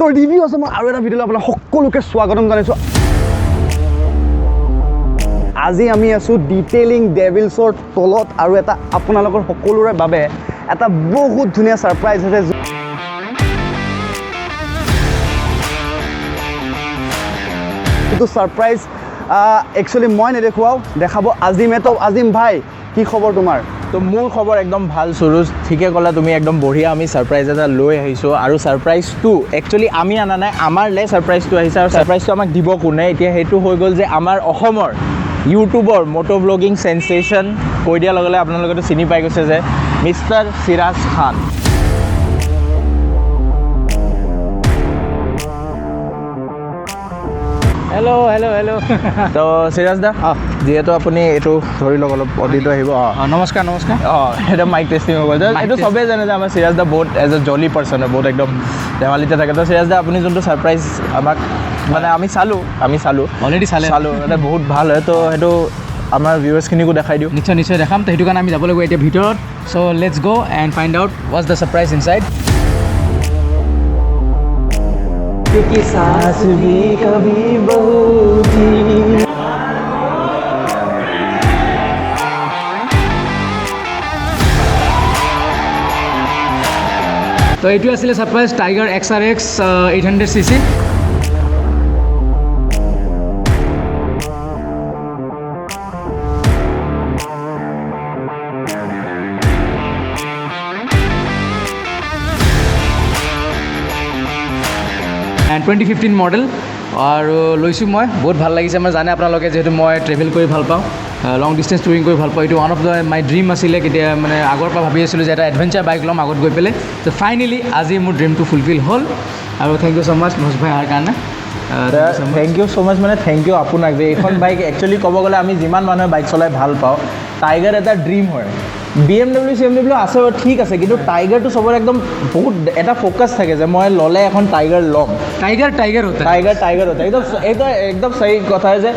তো ৰিভিউ আছে মই আৰু এটা ভিডিঅ'লৈ আপোনাক সকলোকে স্বাগতম জনাইছোঁ। আজি আমি আছোঁ ডিটেইলিং ডেভিলছৰ তলত আৰু এটা আপোনালোকৰ সকলোৰে বাবে এটা বহুত ধুনীয়া ছাৰপ্ৰাইজ আছে। এইটো ছাৰপ্ৰাইজ একচুৱেলি মই নেদেখুৱাও, দেখাব আজিমে। তো আজিম ভাই, কি খবৰ তোমাৰ? তো মোৰ খবৰ একদম ভাল সুৰুজ, ঠিকে ক'লা তুমি, একদম বঢ়িয়া। আমি ছাৰপ্ৰাইজ এটা লৈ আহিছোঁ আৰু ছাৰপ্ৰাইজটো একচুৱেলি আমি অনা নাই, আমাৰলৈ ছাৰপ্ৰাইজটো আহিছে। আৰু ছাৰপ্ৰাইজটো আমাক দিব কোনে এতিয়া সেইটো হৈ গ'ল যে আমাৰ অসমৰ ইউটিউবৰ মটো ব্লগিং চেনচেশ্যন কৈ দিয়াৰ লগে লগে আপোনালোকেতো চিনি পাই গৈছে যে mister Siraj Khan. Hello' hello' hello'. তো সিৰাজ দা, যিহেতু আপুনি এইটো ধৰি লওক অলপ অডিটো আহিব। নমস্কাৰ নমস্কাৰ। এটা মাইক টেষ্টিং হৈ গ'ল। এইটো চবেই জানে যে আমাৰ সিৰাজ দা বহুত এজ এ জলি পাৰ্চন হয়, বহুত একদম ধেমালিতে থাকে। তো সিৰাজ দা, আপুনি যোনটো ছাৰপ্ৰাইজ আমাক মানে আমি চালোঁ অলৰেডি চালোঁ মানে বহুত ভাল হয়। তো সেইটো আমাৰ ভিউৱাৰ্ছখিনিকো দেখাই দিওঁ। নিশ্চয় দেখাম। তো সেইটো কাৰণে আমি যাব লাগিব এতিয়া ভিতৰত। চ' লেটছ গ' and find out Whats the surprise inside. क्योंकि सास भी कभी बहू थी। তো এইটো আছিলে surprise tiger XRX 800cc। And 2015 model আৰু লৈছোঁ মই, বহুত ভাল লাগিছে। মই জানে আপোনালোকে, যিহেতু মই ট্ৰেভেল কৰি ভাল পাওঁ, লং ডিষ্টেঞ্চ টুৰিং কৰি ভাল পাওঁ। এইটো one of the my dream আছিলে। কেতিয়া মানে আগৰ পৰা ভাবি আছিলোঁ যে এটা এডভেঞ্চাৰ বাইক ল'ম আগত গৈ পেলাই। তো ফাইনেলি আজি মোৰ ড্ৰিমটো ফুলফিল হ'ল। আৰু থেংক ইউ ছ' মাছ মনোজ ভাই অহাৰ কাৰণে। থেংক ইউ ছ' মাছ, মানে থেংক ইউ আপোনাক যে এইখন বাইক একচুৱেলি ক'ব গ'লে আমি যিমান মানুহে বাইক চলাই ভাল পাওঁ, টাইগাৰ এটা ড্ৰিম হয়। BMW CMW আছে ঠিক আছে, কিন্তু টাইগাৰটো চবৰে একদম বহুত এটা ফ'কাছ থাকে যে মই ল'লে এখন টাইগাৰ ল'ম। टाइगर होता है एकदम सही কথা है যে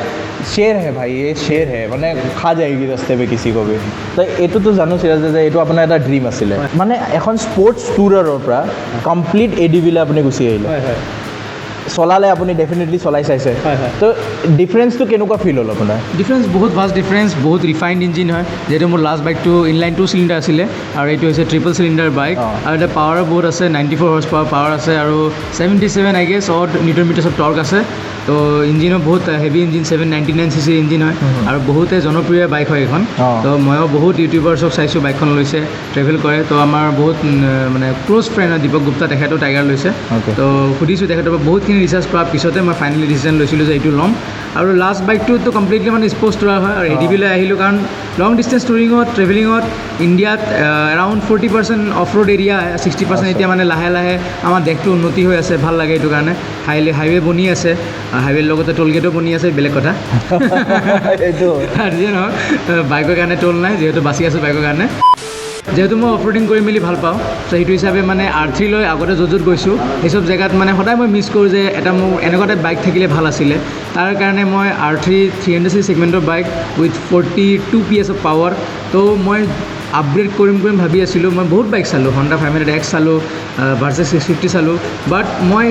शेर है भाई, ये शेर है, মানে খা যায়গি ৰাস্তে पे किसी को भी। তো এইটোতো জানো সিৰাজ যে এইটো আপোনাৰ এটা ড্ৰিম আছিলে, মানে এখন স্পৰ্টছ টুৰাৰৰ পৰা কমপ্লিট ADV-লে আপুনি গুচি আহিলে। চলালে আপুনি ডেফিনেটলি চলাই চাইছে। তো ডিফাৰেঞ্চটো কেনেকুৱা ফিল হ'ল আপোনাৰ? ডিফাৰেঞ্চ বহুত ভাষ্ট ডিফাৰেঞ্চ, বহুত ৰিফাইণ্ড ইঞ্জিন হয়। যিহেতু মোৰ লাষ্ট বাইকটো ইনলাইন 2 চিলিণ্ডাৰ আছিলে আৰু এইটো হৈছে ট্ৰিপল চিলিণ্ডাৰ বাইক। আৰু এটা পাৱাৰো বহুত আছে, 94 হৰ্চ পাৱাৰ আছে আৰু 77 আই গেছ নিউটন মিটাৰ্ছৰ টৰ্ক আছে। তো ইঞ্জিনো বহুত হেভি ইঞ্জিন, 799cc ইঞ্জিন হয় আৰু বহুতে জনপ্ৰিয় বাইক হয় এইখন। তো ময়ো বহুত ইউটিউবাৰ্ছক চাইছোঁ বাইকখন লৈছে, ট্ৰেভেল কৰে। তো আমাৰ বহুত মানে ক্ল'জ ফ্ৰেণ্ড হয় দীপক গুপ্তা, তেখেতেও টাইগাৰ লৈছে। তো সুধিছোঁ তেখেতৰ পৰা বহুতখিনি ৰিচাৰ্চ কৰাৰ পিছতে মই ফাইনেলি ডিচিশ্যন লৈছিলোঁ যে এইটো ল'ম। আৰু লাষ্ট বাইকটোতো কমপ্লিটলি মানে স্প'ৰ্টছ টুৰাৰ হয় আৰু ADV-লৈ আহিলোঁ, কাৰণ লং ডিষ্টেঞ্চ টুৰিঙত ট্ৰেভেলিঙত ইণ্ডিয়াত এৰাউণ্ড 40% অফ ৰোড এৰিয়া, 60% এতিয়া মানে লাহে লাহে আমাৰ দেশটো উন্নতি হৈ আছে, ভাল লাগে এইটো কাৰণে। হাইৱে বনি আছে, হাইৱেৰ লগতে টোল গেটো বনি আছে, বেলেগ কথা। এইটো আৰু যিয়ে নহওক, বাইকৰ কাৰণে টোল নাই, যিহেতু বাচি আছোঁ বাইকৰ কাৰণে। যিহেতু মই অফ ৰোডিং কৰি মেলি ভাল পাওঁ, তো সেইটো হিচাপে মানে R3 লৈ আগতে য'ত গৈছোঁ সেইচব জেগাত মানে সদায় মই মিছ কৰোঁ যে এটা মোৰ এনেকুৱা এটা বাইক থাকিলে ভাল আছিলে। তাৰ কাৰণে মই R3 300cc ছেগমেণ্টৰ bike with 42 PS of power, তো মই আপগ্ৰেড কৰিম ভাবি আছিলোঁ। মই বহুত বাইক চালোঁ, Honda 500X চালোঁ, ভাৰ্চেছ 650 চালোঁ, বাট মই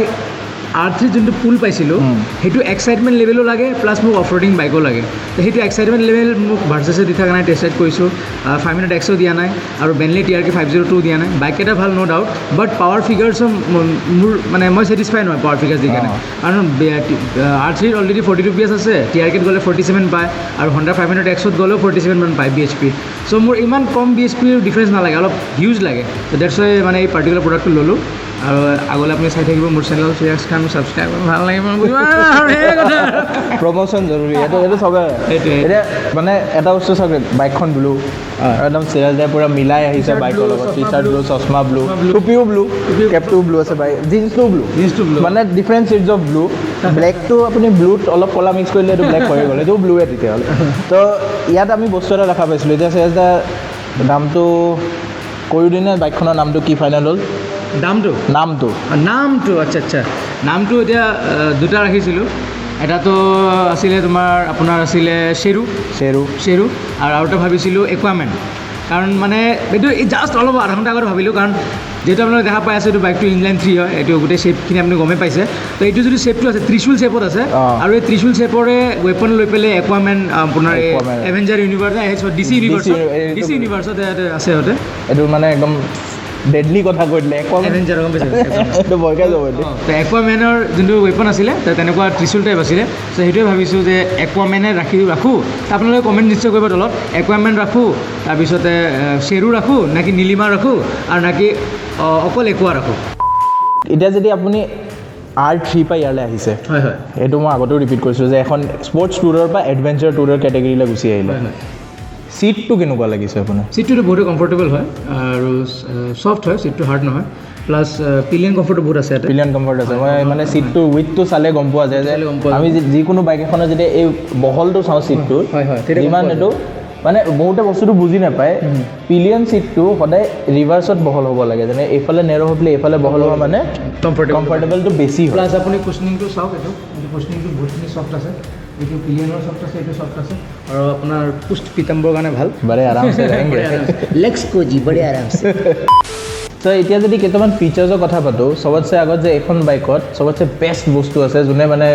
R3 যোনটো পুল পাইছিলোঁ সেইটো এক্সাইটমেণ্ট লেভেলো লাগে, প্লাছ মোক অফ ৰোডিং বাইকো লাগে। তো সেইটো এক্সাইটমেণ্ট লেভেল মোক ভাৰ্চেছে দি থকা নাই, টেষ্ট ৰাইড কৰিছোঁ, 500Xও দিয়া নাই আৰু বেনলি TRK 502 দিয়া নাই। বাইককেইটা ভাল ন' ডাউট, বাট পাৱাৰ ফিগাৰ্ছো মোৰ মানে মই ছেটিছফাই নহয় পাৱাৰ ফিগাৰ্ছ দি কাৰণে। কাৰণ R3 অলৰেডি 42 PS আছে, TRKত গ'লে 47 পায় আৰু Honda 500Xত গ'লেও 47 মান পায় BHP। চ' মোৰ ইমান কম BHPৰ ডিফাৰেঞ্চ নালাগে, অলপ হিউজ লাগে। তো ডেটছ ৱাই মানে এই পাৰ্টিকুলাৰ প্ৰডাক্টটো ল'লোঁ। আৰু আগলৈ আপুনি চাই থাকিব মোৰ চেনেল সিৰাজ খান, ছাবস্ক্ৰাইব কৰিব, ভাল লাগিব। প্ৰমোশ্যন জৰুৰী, এইটো চবে সেইটোৱে। এতিয়া মানে এটা বস্তু চাওক, বাইকখন ব্লু, একদম সিৰাজ দাই পূৰা মিলাই আহিছে বাইকৰ লগত। টি চাৰ্ট ব্লু, চশমা ব্লু, টুপিও ব্লু, কেপটোও ব্লু আছে, বাইক জিন্সটো ব্লু, মানে ডিফাৰেণ্ট শ্বেডছ অফ ব্লু। ব্লেকটো আপুনি ব্লুত অলপ ক'লা মিক্স কৰিলে এইটো ব্লেক হৈ গ'ল, এইটো ব্লুৱে তেতিয়াহ'লে। তো ইয়াত আমি বস্তু এটা দেখা পাইছিলোঁ। এতিয়া সিৰাজ দা নামটো কৈ দিনে, বাইকখনৰ নামটো কি ফাইনেল হ'ল? নামটো আচ্ছা, নামটো এতিয়া দুটা ৰাখিছিলোঁ। এটাতো আছিলে তোমাৰ আপোনাৰ আছিলে চেৰু আৰু এটা ভাবিছিলোঁ একুৱামেন। কাৰণ মানে এইটো জাষ্ট অলপ আধা ঘণ্টা আগত ভাবিলোঁ কাৰণ যেহেতু আপোনালোকে দেখা পাই আছে এইটো বাইকটো ইনলাইন 3 হয় এইটো গোটেই শ্বেপখিনি আপুনি গমেই পাইছে তো এইটো যদি শ্বেপটো আছে ত্ৰিশুল শ্বেপত আছে আৰু এই ত্ৰিশুল শ্বেপৰে ৱেপন লৈ পেলাই একুৱামেন আপোনাৰ এভেঞ্জাৰ ইউনিভাৰ্ছ ডিচি ইউনিভাৰ্ছত আছে সিহঁতে এইটো মানে একদম ডেডলি কথা কৈ দিলে এভেঞ্জাৰ গম পাইছে এইটো ভয়কে যাব এইটো তো একুৱামেনৰ যোনটো ৱেপন আছিলে তো তেনেকুৱা ত্ৰিশুল টাইপ আছিলে চ' সেইটোৱে ভাবিছোঁ যে একুৱামেনে ৰাখোঁ আপোনালোকে কমেণ্ট নিশ্চয় কৰিব তলত একুৱামেন ৰাখোঁ তাৰপিছতে শ্বেৰু ৰাখোঁ নাকি নীলিমা ৰাখোঁ আৰু নাকি অকল একুৱা ৰাখোঁ এতিয়া যদি আপুনি R3 পৰা ইয়ালৈ আহিছে হয় হয় এইটো মই আগতেও ৰিপিট কৰিছোঁ যে এখন স্পৰ্টছ টুৰৰ পৰা এডভেঞ্চাৰ টুৰৰ কেটেগৰীলৈ গুচি আহিলে ছিটটো কেনেকুৱা লাগিছে আপোনাৰ ছিটটোতো বহুতো কমফৰ্টেবল হয় আৰু ছফ্ট হয় ছিটটো হাৰ্ড নহয় প্লাছ পিলিয়ন কমফৰ্টো বহুত আছে পিলিয়ন কমফৰ্ট আছে মই মানে ছিটটো উইথটো চালে গম পোৱা যায় যে আমি যিকোনো বাইক এখনৰ যেতিয়া এই বহলটো চাওঁ ছিটটোৰ যিমান এইটো মানে বহুতে বস্তুটো বুজি নাপায় পিলিয়ন ছিটটো সদায় ৰিভাৰ্চত বহল হ'ব লাগে যেনে এইফালে নেৰ' হৈ পেলাই এইফালে বহল হোৱা মানে কমফৰ্টেবলটো বেছি হয় প্লাছ আপুনি কুশ্যনিংটো চাওক এইটো কুশ্যনিংটো বহুতখিনি ছফ্ট আছে এইটো পিলিয়নৰ ছফ্ট আছে এইটো ছফ্ট আছে আৰু আপোনাৰ পুষ্ট পিতাম্বৰ কাৰণে ভাল বৰে আৰামছে रहेंगे লেগছ কোজি বৰে আৰামছে তো এতিয়া যদি কেইটামান ফিচাৰ্ছৰ কথা পাতোঁ চবতছে আগত যে এইখন বাইকত চবতছে বেষ্ট বস্তু আছে যোনে মানে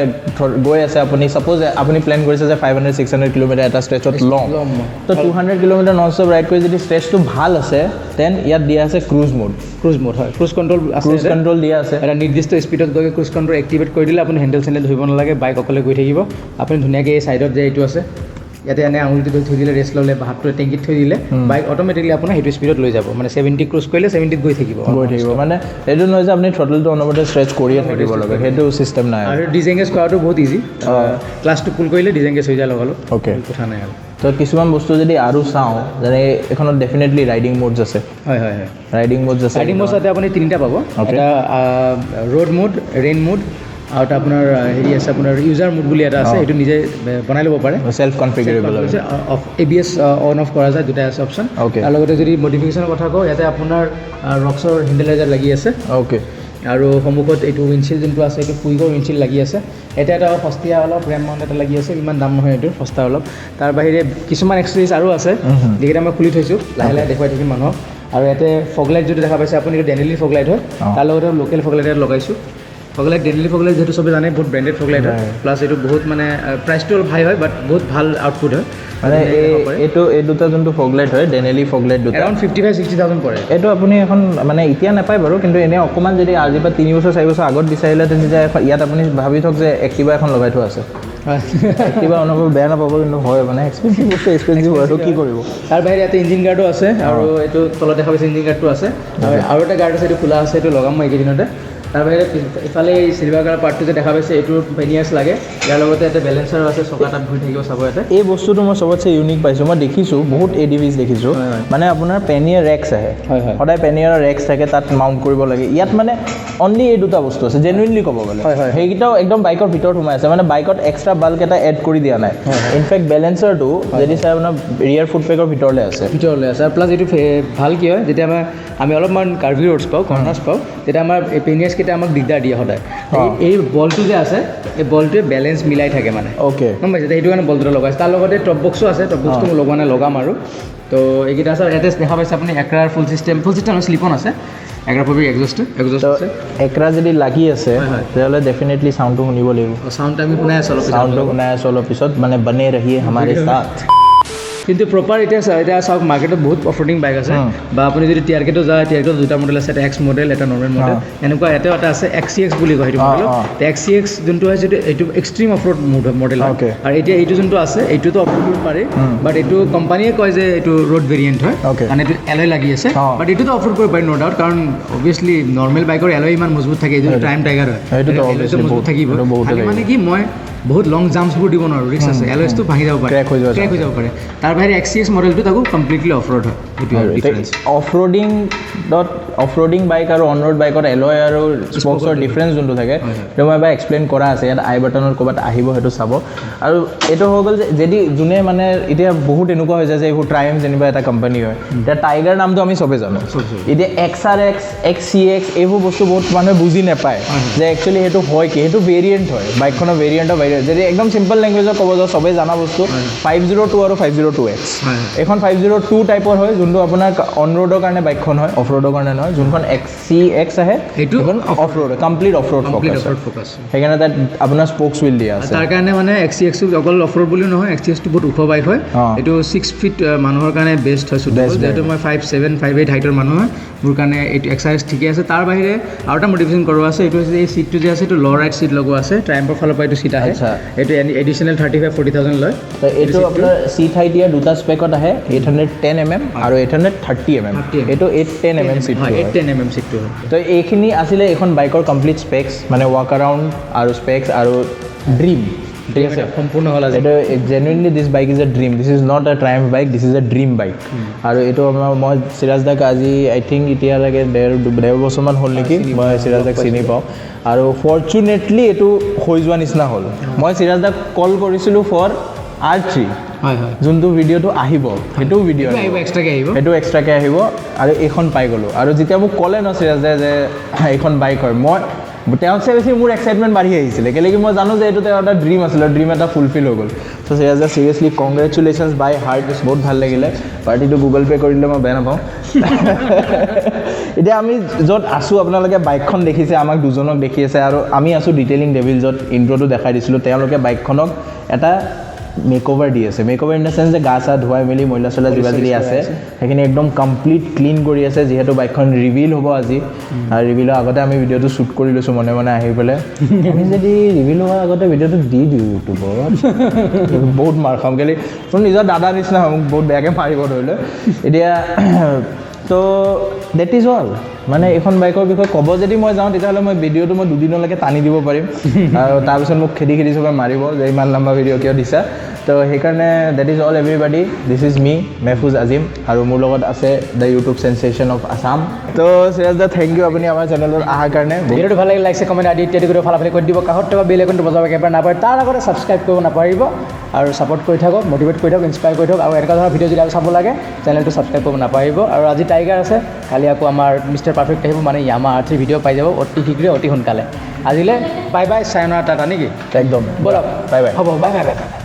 গৈ আছে আপুনি ছাপ'জ আপুনি প্লেন কৰিছে যে 500-600 কিলোমিটাৰ এটা ষ্ট্ৰেচত লং তো 200 কিলোমিটাৰ নন ষ্টপ ৰাইড কৰি যদি ষ্ট্ৰেচটো ভাল আছে দেন ইয়াত দিয়া আছে ক্ৰুজ মোড হয় ক্ৰুজ কণ্ট্ৰল দিয়া আছে এটা নিৰ্দিষ্ট স্পীডত গৈ ক্ৰুজ কণ্ট্ৰল এক্টিভেট কৰি দিলে আপুনি হেণ্ডেল চেণ্ডেল ধৰিব নালাগে বাইক অকলে গৈ থাকিব আপুনি ধুনীয়াকৈ এই ছাইডত যে এইটো আছে ইয়াতে এনে আঙুলিটো থৈ দিলে ৰেষ্ট ল'লে বা হাতটো টেংকিত থৈ দিলে বাইক অট'মেটিকলি আপোনাৰ সেইটো স্পীডত লৈ যাব মানে 70 ক্ৰুজ কৰিলে 70ত গৈ থাকিব মানে এইটো নহয় যে আপুনি থ্ৰটলটো অনবৰতে ষ্ট্ৰেচ কৰিয়ে থাকিব লাগে সেইটো ছিষ্টেম নাই আৰু ডিজেংগেজ কৰাটো বহুত ইজি ক্লাছটো পুল কৰিলে ডিজেংগেজ হৈ যায় লগালগ অ'কে কথা নাই আৰু তো কিছুমান বস্তু যদি আৰু চাওঁ যেনে এইখনত ডেফিনেটলি ৰাইডিং মোডছ আছে হয় ৰাইডিং মোডছ আছে ৰাইডিং মোডছ তাতে আপুনি তিনিটা পাব এটা ৰোড মোড ৰেইন মোড আৰু এটা আপোনাৰ হেৰি আছে আপোনাৰ ইউজাৰ মোড বুলি এটা আছে সেইটো নিজে বনাই ল'ব পাৰে চেল্ফ কনফিগাৰেবল ABS অন অফ কৰা যায় দুটাই আছে অপশ্যন তাৰ লগতে যদি মডিফিকেশ্যনৰ কথা কওঁ ইয়াতে আপোনাৰ ৰক্সৰ হেণ্ডেলাইজাৰ লাগি আছে অ'কে আৰু সন্মুখত এইটো উইণ্ডশ্বিল্ড যোনটো আছে এইটো কুইকৰ উইণ্ডশ্বিল্ড লাগি আছে এটা সস্তীয়া অলপ ৰেম মাউণ্ট এটা লাগি আছে ইমান দাম নহয় এইটো সস্তা অলপ তাৰ বাহিৰে কিছুমান এক্সেসৰিজ আৰু আছে যিকেইটা মই খুলি থৈছোঁ লাহে লাহে দেখুৱাই থাকিম মানুহক আৰু ইয়াতে ফগলাইট যদি দেখা পাইছে আপুনি এইটো ডেনেলি ফগলাইট হয় তাৰ লগতে লোকেল ফগলাইট এটা লগাইছোঁ ফগলাইট ডেনেলি ফগলাইট যিহেতু চবে জানে বহুত ব্ৰেণ্ডেড ফগলাইট হয় প্লাছ এইটো বহুত মানে প্ৰাইচটো অলপ হাই হয় বাট বহুত ভাল আউটপুট হয় মানে এই দুটা যোনটো ফগলাইট হয় ডেনেলি ফগলাইট দুটা এৰাউণ্ড 55-60,000 পৰে এইটো আপুনি এখন মানে এতিয়া নাপায় বাৰু কিন্তু এনেই অকণমান যদি আজিৰ পৰা 3 বছৰ 4 বছৰ আগত বিচাৰিলে তেতিয়া ইয়াত আপুনি ভাবি থওক যে এক্টিভা এখন লগাই থোৱা আছে এক্টিভা অনুভৱ বেয়া নাপাব কিন্তু হয় মানে এক্সপেঞ্চিভ হয় কি কৰিব তাৰ বাহিৰে ইয়াতে ইঞ্জিন গাৰ্ডো আছে আৰু এইটো তলত দেখা পাইছে ইঞ্জিন গাৰ্ডটো আছে আৰু এটা গাৰ্ড আছে এইটো খোলা আছে এইটো লগাম মই এইকেইদিনতে তাৰ বাহিৰে ইফালে এই চিলভাৰ কালাৰ পাৰ্টটো যে দেখা পাইছে এইটো পেনিয়াৰ্ছ লাগে ইয়াৰ লগতে এটা বেলেঞ্চাৰো আছে চকা তাত ঘূৰি থাকিব চাব ইয়াতে এই বস্তুটো মই চবতছে ইউনিক পাইছোঁ মই দেখিছোঁ বহুত ADVs দেখিছোঁ মানে আপোনাৰ পেনিয়াৰ ৰেক্স আহে সদায় পেনিয়াৰৰ ৰেক্স থাকে তাত মাউণ্ট কৰিব লাগে ইয়াত মানে অনলি এই দুটা বস্তু আছে জেনুইনলি ক'ব গ'লে সেইকেইটাও একদম বাইকৰ ভিতৰত সোমাই আছে মানে বাইকত এক্সট্ৰা বাল্ক এটা এড কৰি দিয়া নাই ইনফেক্ট বেলেঞ্চাৰটো যদি চাই আপোনাৰ ৰিয়াৰ ফুটপেকৰ ভিতৰলৈ আছে আৰু প্লাছ এইটো ভাল কি হয় যেতিয়া আমি অলপমান কাৰ্ভি ৰোডছ পাওঁ কৰ্নাৰ্ছ পাওঁ তেতিয়া আমাৰ পেনিয়াৰ্ছকেইটা আমাক দিগদাৰ দিয়ে সদায় এই বলটো যে আছে এই বলটোৱে বেলেঞ্চ মিলাই থাকে মানে অ'কে গম পাইছে সেইটো কাৰণে বলটো লগাইছে তাৰ লগতে টপ বক্সো আছে টপ বক্সটো মই লগোৱা নাই লগাম আৰু তো এইকেইটা আছে ইয়াতে দেখা পাইছে আপুনি একৰাৰ ফুল চিষ্টেম শ্লিপন আছে একৰা পবিক এক্সজষ্ট আছে একৰা যদি লাগি আছে তেতিয়াহ'লে ডেফিনেটলি চাউণ্ডটো শুনিব লাগিব চাউণ্ডটো আমি শুনাই আছোঁ অলপ পিছত মানে বনে ৰহিয়ে হামাৰে সাথ কিন্তু প্ৰপাৰ এতিয়া চাওক মাৰ্কেটত বহুত অফৰোডিং বাইক আছে বা আপুনি যদি টিয়াৰকেটো যায় টিয়াৰকেটো দুটা মডেল আছে এটা এক্স মডেল এটা নৰ্মেল মডেল এনেকুৱা এটাও এটা আছে XCX বুলি কয় সেইটো মডেল XCX যোনটো হয় এইটো এক্সট্ৰিম অফৰোড মডেল হয় আৰু এতিয়া এইটো যোনটো আছে এইটোতো অফৰোড কৰিব পাৰি বাট এইটো কোম্পানীয়ে কয় যে এইটো ৰোড ভেৰিয়েণ্ট হয় কাৰণ এইটো এলয় লাগি আছে বাট এইটোতো অফৰোড কৰিব পাৰি ন' ডাউট কাৰণ অবভিয়াছলি নৰ্মেল বাইকৰ এলয় ইমান মজবুত থাকে এইটো টাইম টাইগাৰ হয় এইটো মজবুত থাকিব মানে কি মই বহুত লং জাম্পছবোৰ দিব নোৱাৰোঁ ৰিক্স আছে এলয়ছটো ভাঙি যাব পাৰে ক্ৰেক হৈ যাব পাৰে তাৰ বাহিৰে XCX মডেলটো তাকো কমপ্লিটলি অফৰোড হয় অফৰোডিং বাইক আৰু অন ৰোড বাইকত এলয় আৰু স্পক্সৰ ডিফাৰেঞ্চ যোনটো থাকে সেইটো মই এবাৰ এক্সপ্লেইন কৰা আছে ইয়াত আই বাটনত ক'ৰবাত আহিব সেইটো চাব আৰু এইটো হৈ গ'ল যে যদি যোনে মানে এতিয়া বহুত এনেকুৱা হৈ যায় যে এইবোৰ ট্ৰাইম যেনিবা এটা কোম্পানী হয় এতিয়া টাইগাৰ নামটো আমি চবেই জানো এতিয়া XRX XCX এইবোৰ বস্তু বহুত মানুহে বুজি নাপায় যে একচুৱেলি সেইটো হয় কি সেইটো ভেৰিয়েণ্ট হয় বাইকখনৰ ভেৰিয়েণ্ট যদি একদম চিম্পল লেংগুৱেজত ক'ব যাওঁ চবেই জানা বস্তু 502 আৰু 502X এইখন 502 টাইপৰ হয় যোনটো আপোনাৰ অন ৰোডৰ কাৰণে বাইকখন হয় অফ ৰোডৰ কাৰণে নহয় যোনখন XCX আহে সেইখন of road complete of road focus সেইকাৰণে তাত আপোনাৰ স্পোক্স হুইল দিয়া আছে তাৰ কাৰণে মানে XCX অকল অফ ৰোড বুলি নহয় XCX টো বহুত ওখ বাইক হয় এইটো 6 ফিট মানুহৰ কাৰণে বেষ্ট হয় যেহেতু মই 5'7", 5'8" হাইটৰ মানুহ হয় মোৰ কাৰণে এইটো XRX ঠিকে আছে তাৰ বাহিৰে আৰু এটা মডিফিকেশ্যন কৰোৱা আছে এইটো হৈছে এই চিটটো যে আছে এইটো ল' ৰাইট চিট লগোৱা আছে ট্ৰাইম্পৰ ফালৰ পৰা এইটো চিট আহে এইটো এডিশ্যনেল 35-40,000 লয় এইটো আপোনাৰ চিট হাইট দিয়া দুটা স্পেকত আহে 810mm আৰু 830mm এইটো 810mm চিট 810mm চিটটো হয় তো এইখিনি আছিলে এখন বাইকৰ কমপ্লিট স্পেক্স মানে ৱাক এৰাউণ্ড আৰু স্পেক্স আৰু ড্ৰিম ঠিক আছে সম্পূৰ্ণ হ'ল আজি এইটো genuinely this bike is a dream this is not a Triumph bike this is a dream bike আৰু এইটো আমাৰ মই চিৰাজ দাক আজি আই থিংক এতিয়ালৈকে ডেৰ বছৰমান হ'ল নেকি মই চিৰাজ দাক চিনি পাওঁ আৰু ফৰ্চুনেটলি এইটো হৈ যোৱা নিচিনা হ'ল মই চিৰাজ দাক কল কৰিছিলোঁ ফৰ R3 হয় হয় যোনটো ভিডিঅ'টো আহিব সেইটো ভিডিঅ' আহিব সেইটো এক্সট্ৰাকৈ আহিব আৰু এইখন পাই গ'লোঁ আৰু যেতিয়া মোক ক'লে ন চিৰাজ দাই যে এইখন বাইক হয় মই তেওঁতছে বেছি মোৰ এক্সাইটমেণ্ট বাঢ়ি আহিছিলে কেলৈ মই জানো যে এইটো তেওঁৰ এটা ড্ৰিম আছিলে ড্ৰিম এটা ফুলফিল হৈ গ'ল চ' চিৰাজ দা চিৰিয়াছলি কংগ্ৰেচুলেশ্যনছ বাই হাৰ্ট বহুত ভাল লাগিলে পাৰ্টিটো গুগল পে' কৰিলে মই বেয়া নাপাওঁ এতিয়া আমি য'ত আছোঁ আপোনালোকে বাইকখন দেখিছে আমাক দুজনক দেখি আছে আৰু আমি আছোঁ ডিটেইলিং ডেভিল য'ত ইণ্ট্ৰ'টো দেখাই দিছিলোঁ তেওঁলোকে বাইকখনক এটা মেকঅভাৰ দি আছে মেকঅভাৰ ইন দ্য চেন্স যে গা চা ধুৱাই মেলি মইলা চইলা যিবা যদি আছে সেইখিনি একদম কমপ্লিট ক্লিন কৰি আছে যিহেতু বাইকখন ৰিভিল হ'ব আজি আৰু ৰিভিলৰ আগতে আমি ভিডিঅ'টো শ্বুট কৰি লৈছোঁ মনে মনে আহি পেলাই আমি যদি ৰিভিল হোৱাৰ আগতে ভিডিঅ'টো দি দিওঁ ইউটিউবত বহুত মাৰ খাম কেলৈ মোৰ নিজৰ দাদা নিচিনা হয় মোক বহুত বেয়াকৈ মাৰিব ধৰিলে এতিয়া তো ডেট ইজ অল মানে এইখন বাইকৰ বিষয়ে ক'ব যদি মই যাওঁ তেতিয়াহ'লে মই ভিডিঅ'টো মই দুদিনলৈকে টানি দিব পাৰিম আৰু তাৰপিছত মোক খেদি চবে মাৰিব যে ইমান লম্বা ভিডিঅ' কিয় দিছা তো সেইকাৰণে that is all everybody this is me Mehfuz Azim আৰু মোৰ লগত আছে the YouTube sensation of Assam তো চিৰাজ দা থেংক ইউ আপুনি আমাৰ চেনেলত অহাৰ কাৰণে ভিডিঅ'টো ভাল লাগিলে লাইক কমেণ্ট আদি ইত্যাদি কৰি ফালাফালি কৰি দিব কাষত থকা বেল আইকনটো বজাব একেবাৰে নাপায় তাৰ আগতে ছাবস্ক্ৰাইব কৰিব নাপাৰিব আৰু ছাপোৰ্ট কৰি থাকক মটিভেট কৰি থাকক ইনস্পায়াৰ কৰি থাকক আৰু এনেকুৱা ধৰণৰ ভিডিঅ' যদি আৰু চাব লাগে চেনেলটো ছাবস্ক্ৰাইব কৰিব নাপাৰিব আৰু আজি টাইগাৰ আছে কালি আকৌ আমাৰ মিষ্টাৰ পাৰফেক্ট আহিব মানে ইয়ামা R3 ভিডিঅ' পাই যাব অতি শীঘ্ৰে অতি সোনকালে আজিলৈ বাই বাই চাইনাৰ টাটা নেকি একদম ব'লক বাই বাই হ'ব বাই বাই বাই